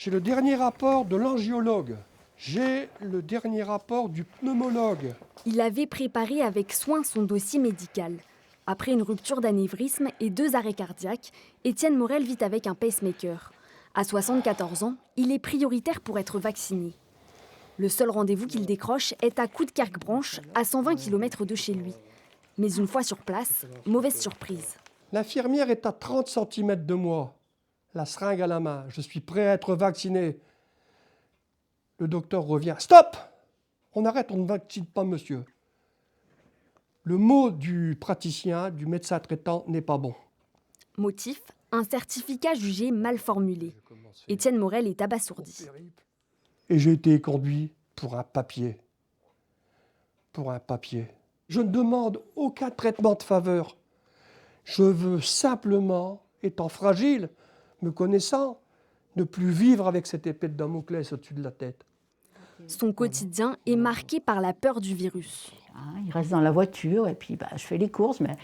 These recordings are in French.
J'ai le dernier rapport de l'angiologue. J'ai le dernier rapport du pneumologue. Il avait préparé avec soin son dossier médical. Après une rupture d'anévrisme et 2 arrêts cardiaques, Étienne Morel vit avec un pacemaker. À 74 ans, il est prioritaire pour être vacciné. Le seul rendez-vous qu'il décroche est à Coudekerque-Branche, à 120 km de chez lui. Mais une fois sur place, mauvaise surprise. L'infirmière est à 30 cm de moi, la seringue à la main. Je suis prêt à être vacciné. Le docteur revient. Stop! On arrête, on ne vaccine pas, monsieur. Le mot du praticien, du médecin traitant, n'est pas bon. Motif, un certificat jugé mal formulé. Étienne Morel est abasourdi. Et j'ai été conduit pour un papier. Pour un papier. Je ne demande aucun traitement de faveur. Je veux simplement, étant fragile, me connaissant, ne plus vivre avec cette épée de Damoclès au-dessus de la tête. Son quotidien est marqué par la peur du virus. Il reste dans la voiture et puis je fais les courses, mais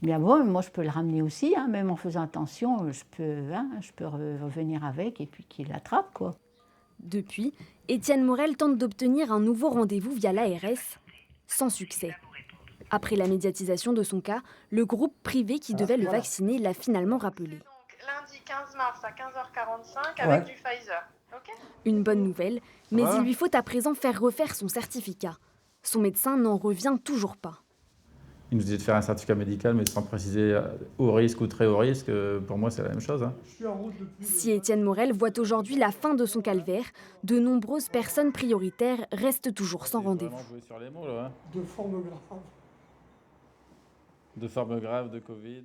bien bon, moi je peux le ramener aussi, même en faisant attention, je peux revenir avec et puis qu'il l'attrape, quoi. Depuis, Étienne Morel tente d'obtenir un nouveau rendez-vous via l'ARS, sans succès. Après la médiatisation de son cas, le groupe privé qui devait le vacciner l'a finalement rappelé. Donc, lundi 15 mars à 15h45 avec du Pfizer. Okay. Une bonne nouvelle, mais il lui faut à présent faire refaire son certificat. Son médecin n'en revient toujours pas. Il nous disait de faire un certificat médical, mais sans préciser haut risque ou très haut risque. Pour moi, c'est la même chose. Si Étienne Morel voit aujourd'hui la fin de son calvaire, de nombreuses personnes prioritaires restent toujours sans rendez-vous. Sur les mots, là, De forme grave. De forme grave de Covid.